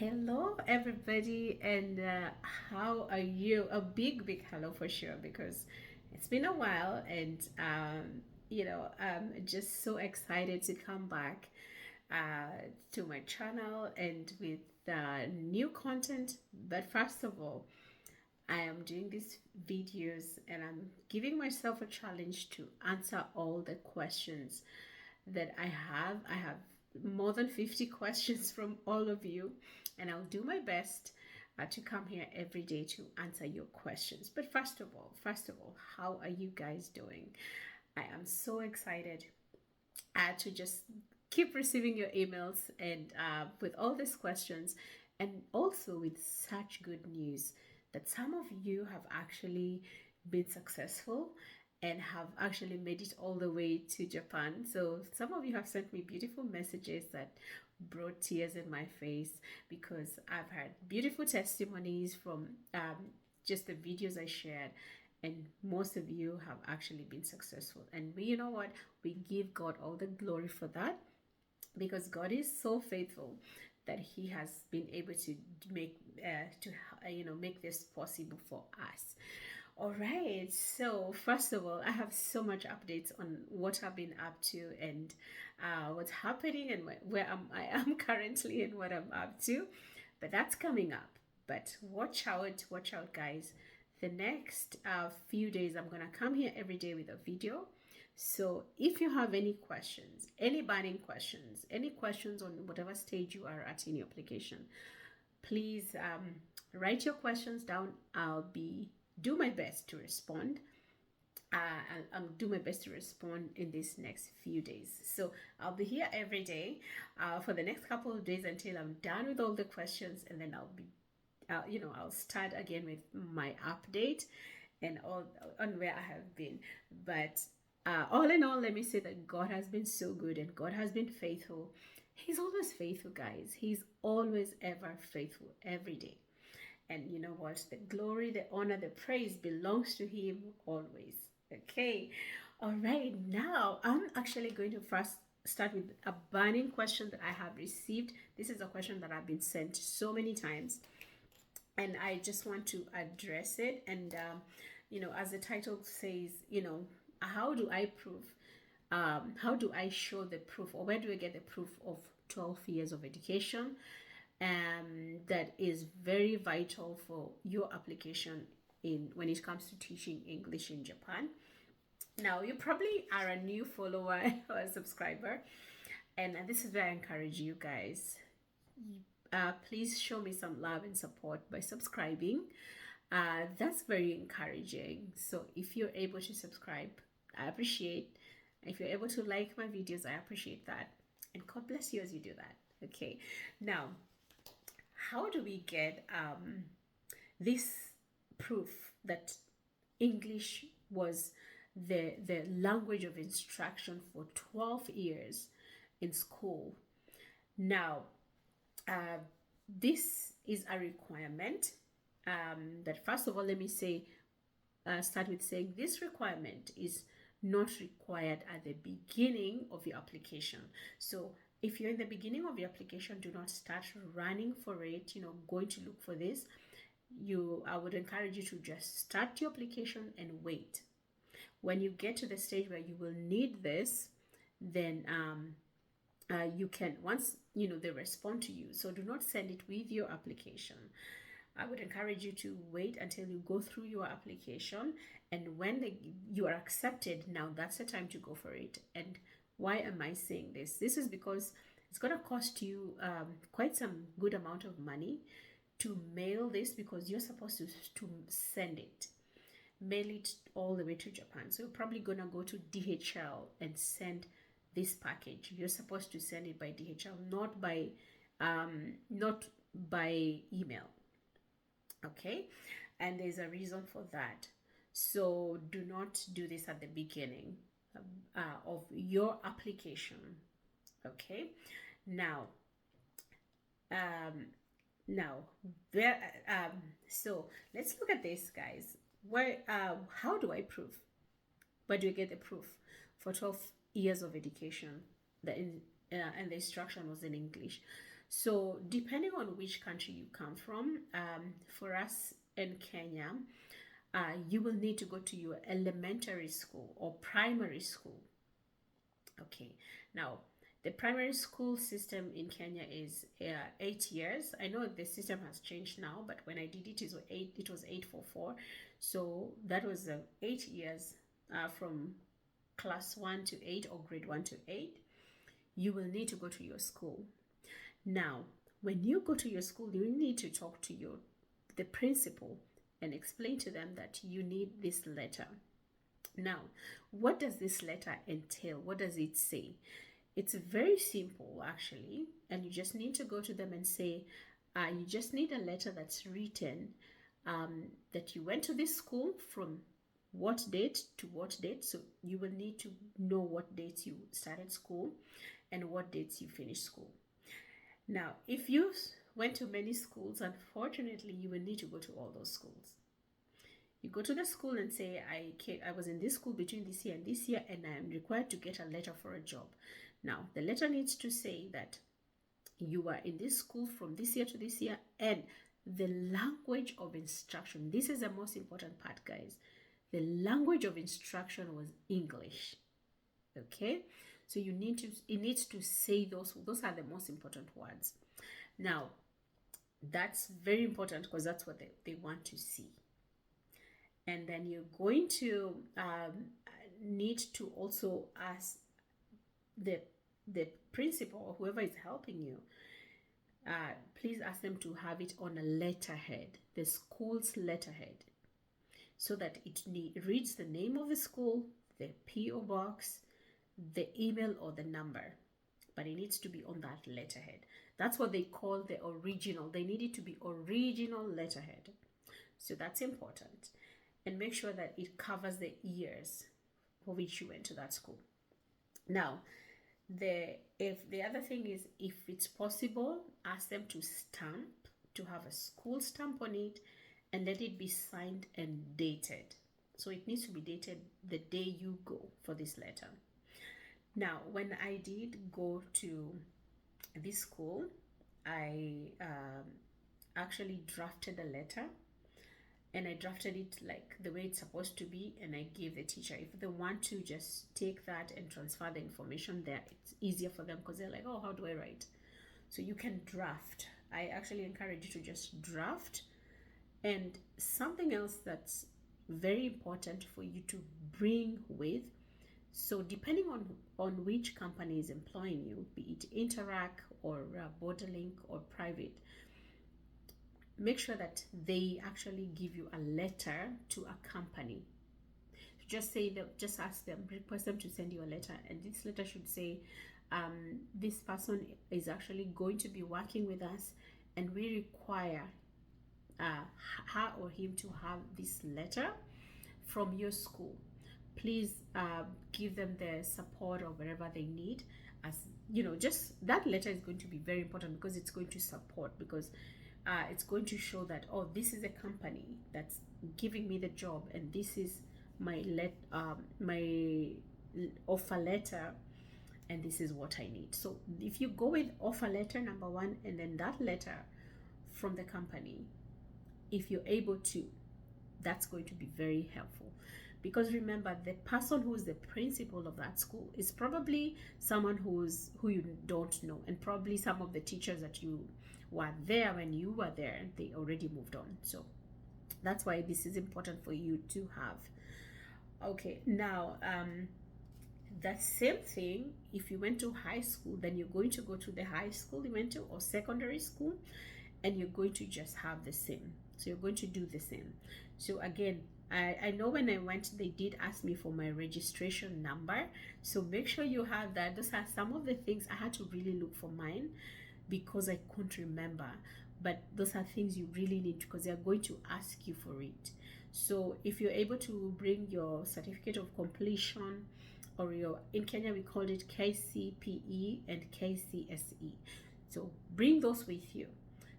Hello, everybody, and how are you? A big hello for sure because it's been a while, and I'm just so excited to come back to my channel and with new content. But first of all, I am doing these videos and I'm giving myself a challenge to answer all the questions that I have. I have more than 50 questions from all of you, and I'll do my best to come here every day to answer your questions. But first of all, how are you guys doing? I am so excited to just keep receiving your emails and with all these questions, and also with such good news that some of you have actually been successful and have actually made it all the way to Japan. So some of you have sent me beautiful messages that brought tears in my face because I've had beautiful testimonies from just the videos I shared, and most of you have actually been successful. And you know what? We give God all the glory for that because God is so faithful that He has been able to make make this possible for us. All right. So first of all, I have so much updates on what I've been up to and what's happening and where I am currently and what I'm up to. But that's coming up. But watch out, guys. The next few days, I'm gonna come here every day with a video. So if you have any questions, any burning questions, any questions on whatever stage you are at in your application, please write your questions down. I'll do my best to respond. I'll do my best to respond in these next few days. So I'll be here every day for the next couple of days until I'm done with all the questions, and then I'll start again with my update and all on where I have been. But all in all, let me say that God has been so good and God has been faithful. He's always faithful, guys. He's always ever faithful every day. And you know what? The glory, the honor, the praise belongs to Him always. Okay. All right. Now, I'm actually going to first start with a burning question that I have received. This is a question that I've been sent so many times, and I just want to address it. And, as the title says, how do I prove? How do I show the proof, or where do I get the proof of 12 years of education? That is very vital for your application when it comes to teaching English in Japan. Now, you probably are a new follower or a subscriber, and this is where I encourage you guys. Please show me some love and support by subscribing. That's very encouraging. So if you're able to subscribe, I appreciate. If you're able to like my videos, I appreciate that. And God bless you as you do that. Okay. Now, how do we get this proof that English was the language of instruction for 12 years in school? Now, this is a requirement that, first of all, let me start with saying this requirement is not required at the beginning of your application. So if you're in the beginning of your application, do not start running for it, going to look for this. I would encourage you to just start your application and wait. When you get to the stage where you will need this, then you can, once they respond to you. So do not send it with your application. I would encourage you to wait until you go through your application, and when you are accepted, now that's the time to go for it. And why am I saying this? This is because it's going to cost you quite some good amount of money to mail this, because you're supposed to mail it all the way to Japan. So you're probably going to go to DHL and send this package. You're supposed to send it by DHL, not by email. Okay, and there's a reason for that. So do not do this at the beginning of your application. Okay, now so let's look at this, guys. How do I prove? Where do I get the proof for 12 years of education and the instruction was in English? So depending on which country you come from, for us in Kenya, you will need to go to your elementary school or primary school. Okay, now the primary school system in Kenya is 8 years. I know the system has changed now, but when I did it, it was 844. So that was 8 years from class 1 to 8 or grade 1 to 8. You will need to go to your school. Now, when you go to your school, you need to talk to the principal and explain to them that you need this letter. Now, what does this letter entail? What does it say? It's very simple, actually, and you just need to go to them and say, you just need a letter that's written that you went to this school from what date to what date. So you will need to know what dates you started school and what dates you finished school. Now, if you went to many schools, unfortunately, you will need to go to all those schools. You go to the school and say, I was in this school between this year and this year, and I am required to get a letter for a job. Now, the letter needs to say that you are in this school from this year to this year, and the language of instruction. This is the most important part, guys. The language of instruction was English. Okay? So it needs to say those are the most important words. Now, that's very important because that's what they want to see. And then you're going to need to also ask the principal or whoever is helping you, please ask them to have it on a letterhead, the school's letterhead, so that it reads the name of the school, the PO box, the email or the number, but it needs to be on that letterhead. That's what they call the original. They need it to be original letterhead. So that's important. And make sure that it covers the years for which you went to that school. Now, if the other thing is, if it's possible, ask them to have a school stamp on it, and let it be signed and dated. So it needs to be dated the day you go for this letter. Now, when I did go to this school, I actually drafted a letter, and I drafted it like the way it's supposed to be, and I gave the teacher. If they want to just take that and transfer the information there, it's easier for them because they're like, oh, how do I write? So you can draft. I actually encourage you to just draft. And something else that's very important for you to bring with, so depending on which company is employing you, be it Interact or Borderlink or private, make sure that they actually give you a letter to accompany. Just ask them, request them to send you a letter, and this letter should say, this person is actually going to be working with us, and we require her or him to have this letter from your school. Please give them the support or whatever they need. As you know, just that letter is going to be very important because it's going to support, because it's going to show that, oh, this is a company that's giving me the job, and this is my offer letter, and this is what I need. So if you go with offer letter number 1 and then that letter from the company, if you're able to, that's going to be very helpful. Because remember, the person who's the principal of that school is probably someone who you don't know, and probably some of the teachers that you were there when you were there, they already moved on. So that's why this is important for you to have. Okay, now the same thing, if you went to high school, then you're going to go to the high school you went to or secondary school, and you're going to just have the same. So you're going to do the same. So again, I know when I went, they did ask me for my registration number. So make sure you have that. Those are some of the things I had to really look for mine because I couldn't remember. But those are things you really need, because they're going to ask you for it. So if you're able to bring your certificate of completion, or in Kenya we call it KCPE and KCSE. So bring those with you.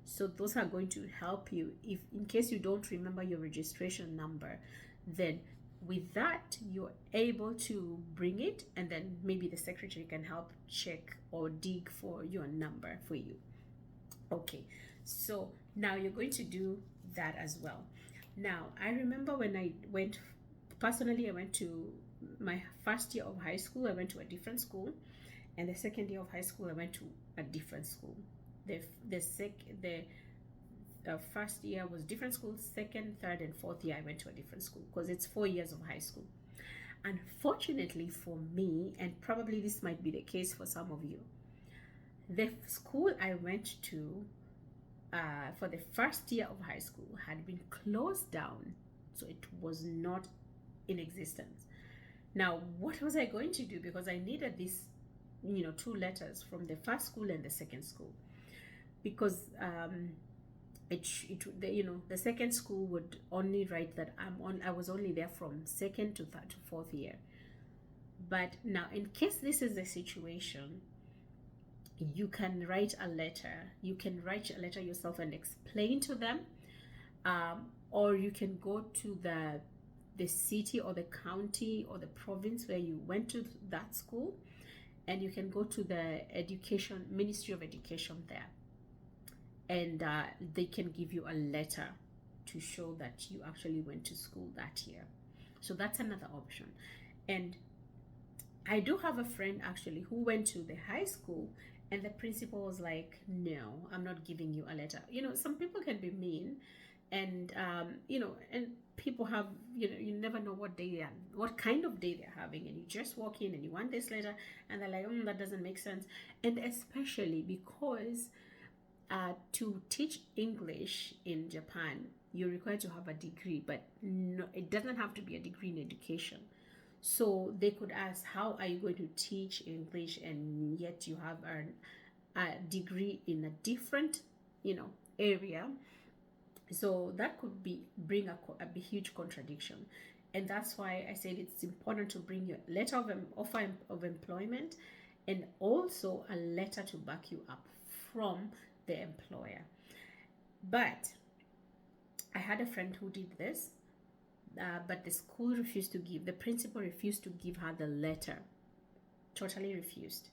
So those are going to help you if in case you don't remember your registration number. Then with that, you're able to bring it, and then maybe the secretary can help check or dig for your number for you. Okay, so now you're going to do that as well. Now, I remember when I went, personally, I went to my first year of high school, I went to a different school, and the second year of high school, I went to a different school. The first year was different school, second, third, and fourth year, I went to a different school because it's 4 years of high school. Unfortunately for me, and probably this might be the case for some of you, the school I went to for the first year of high school had been closed down, so it was not in existence. Now, what was I going to do? Because I needed these, two letters from the first school and the second school, because the second school would only write that I was only there from second to third to fourth year. But now, in case this is the situation, you can write a letter. You can write a letter yourself and explain to them, or you can go to the city or the county or the province where you went to that school, and you can go to the Ministry of Education there, and they can give you a letter to show that you actually went to school that year. So that's another option. And I do have a friend actually who went to the high school, and the principal was like, no, I'm not giving you a letter. Some people can be mean, and and people have, you never know what kind of day they're having, and you just walk in and you want this letter, and they're like, that doesn't make sense. And especially because to teach English in Japan, you're required to have a degree, but no, it doesn't have to be a degree in education. So they could ask, how are you going to teach English and yet you have a degree in a different, area? So that could bring a huge contradiction. And that's why I said it's important to bring your letter of offer of employment, and also a letter to back you up from the employer. But I had a friend who did this, but the school refused to give, the principal refused to give her the letter, totally refused.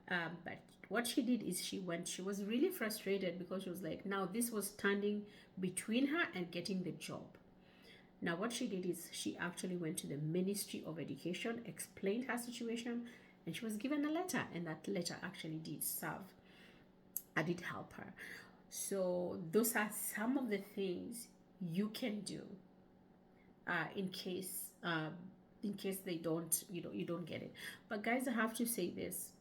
But what she did is she was really frustrated, because she was like, now this was standing between her and getting the job. Now what she did is she actually went to the Ministry of Education, explained her situation, and she was given a letter, and that letter actually did serve. I did help her. So those are some of the things you can do in case they don't, you don't get it. But guys, I have to say this: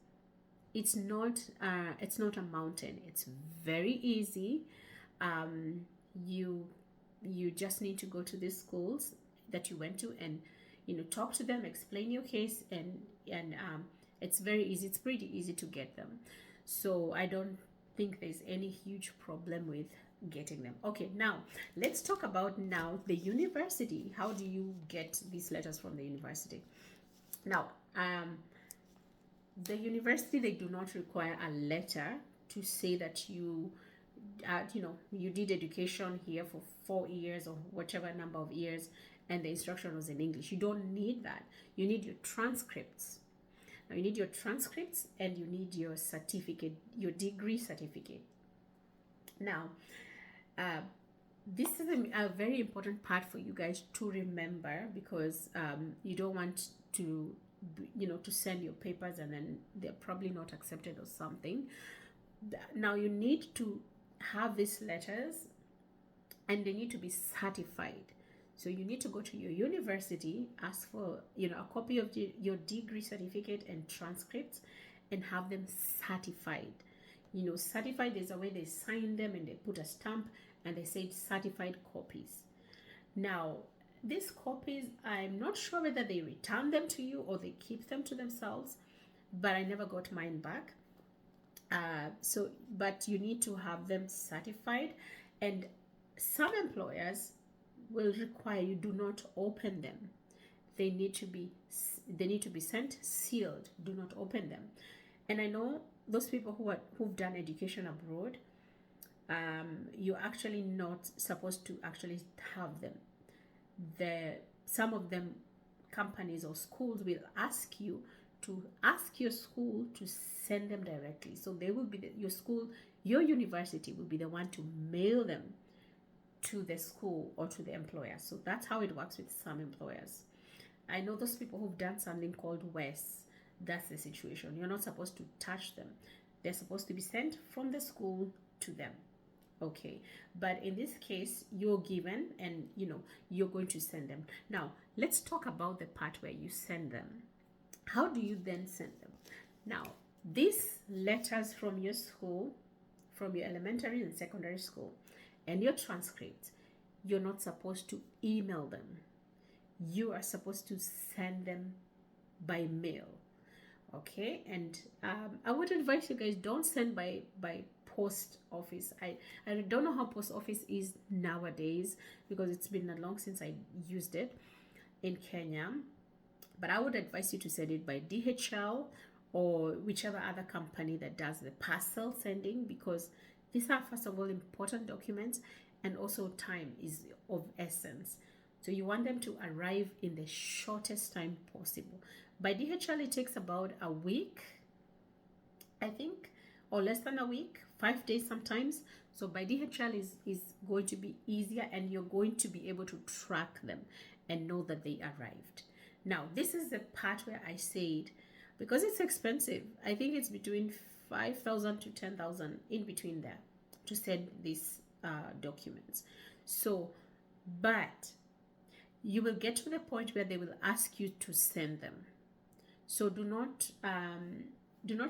it's not a mountain. It's very easy. You just need to go to these schools that you went to, and talk to them, explain your case, and it's very easy. It's pretty easy to get them. So I don't think there's any huge problem with getting them. Okay, now let's talk about now the university. How do you get these letters from the university? Now, the university, they do not require a letter to say that you did education here for 4 years or whatever number of years, and the instruction was in English. You don't need that. You need your transcripts. Now you need your transcripts, and you need your certificate, your degree certificate. Now, this is a very important part for you guys to remember, because you don't want to send your papers and then they're probably not accepted or something. Now you need to have these letters, and they need to be certified. So you need to go to your university, ask for a copy of your degree certificate and transcripts, and have them certified. Certified is a way they sign them and they put a stamp and they say certified copies. Now, these copies, I'm not sure whether they return them to you or they keep them to themselves, but I never got mine back. But you need to have them certified, and some employers will require you do not open them. They need to be sent sealed. Do not open them. And I know those people who've done education abroad, you're actually not supposed to actually have them. Some of them, companies or schools, will ask you to ask your school to send them directly. So they will be your school, Your university will be the one to mail them to the school or to the employer. So that's how it works with some employers. I know those people who've done something called WES. That's the situation. You're not supposed to touch them. They're supposed to be sent from the school to them. Okay, but in this case, you're given and you're going to send them. Now, let's talk about the part where you send them. How do you then send them? Now, these letters from your school, from your elementary and secondary school, and your transcript, you're not supposed to email them. You are supposed to send them by mail. Okay, and I would advise you guys, don't send by post office. I don't know how post office is nowadays, because it's been a long since I used it in Kenya, but I would advise you to send it by DHL or whichever other company that does the parcel sending, because these are, first of all, important documents, and also time is of essence. So you want them to arrive in the shortest time possible. By DHL, it takes about a week, I think, or less than a week, 5 days sometimes. So by DHL is going to be easier, and you're going to be able to track them and know that they arrived. Now, this is the part where I said, because it's expensive, I think it's between 5,000 to 10,000, in between there, to send these documents. So, but you will get to the point where they will ask you to send them. So do not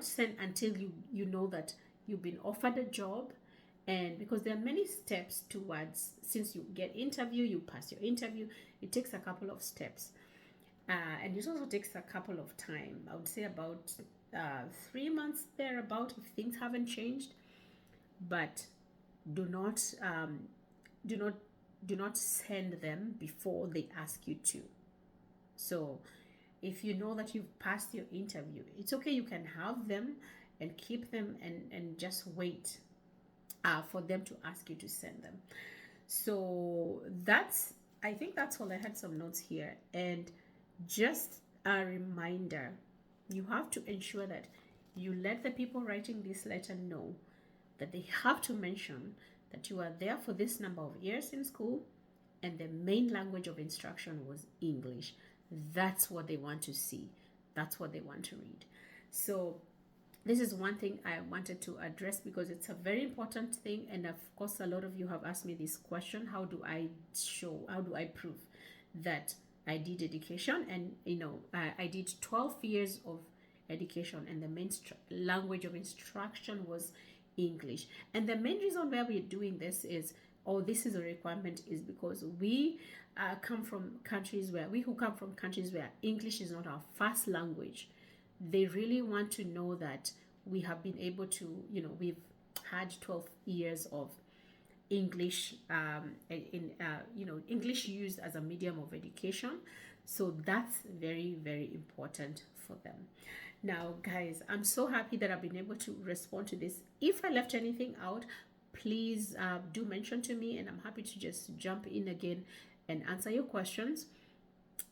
send until you know that you've been offered a job, and because there are many steps towards, since you get interview, you pass your interview, it takes a couple of steps, and it also takes a couple of time. I would say about 3 months thereabout, if things haven't changed. But do not send them before they ask you to. So if you know that you've passed your interview, it's okay, you can have them and keep them and just wait for them to ask you to send them. So I think that's all. I had some notes here, and just a reminder, you have to ensure that you let the people writing this letter know that they have to mention that you are there for this number of years in school, and the main language of instruction was English. That's what they want to see. That's what they want to read. So this is one thing I wanted to address, because it's a very important thing. And of course, a lot of you have asked me this question: how do I prove that I did education? And I did 12 years of education, and the main language of instruction was English. And the main reason why we're doing this is, this is a requirement, is because we who come from countries where English is not our first language. They really want to know that we have been able to, we've had 12 years of English, English used as a medium of education. So that's very, very important for them. Now, guys, I'm so happy that I've been able to respond to this. If I left anything out, please do mention to me, and I'm happy to just jump in again and answer your questions.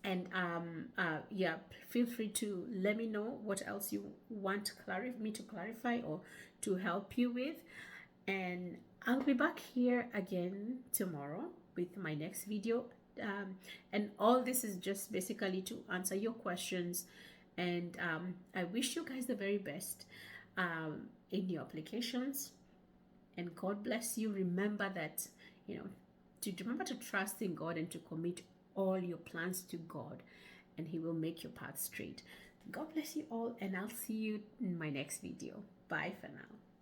And feel free to let me know what else you want me to clarify or to help you with. And I'll be back here again tomorrow with my next video. And all this is just basically to answer your questions. And I wish you guys the very best in your applications. And God bless you. Remember that, remember to trust in God and to commit all your plans to God, and He will make your path straight. God bless you all, and I'll see you in my next video. Bye for now.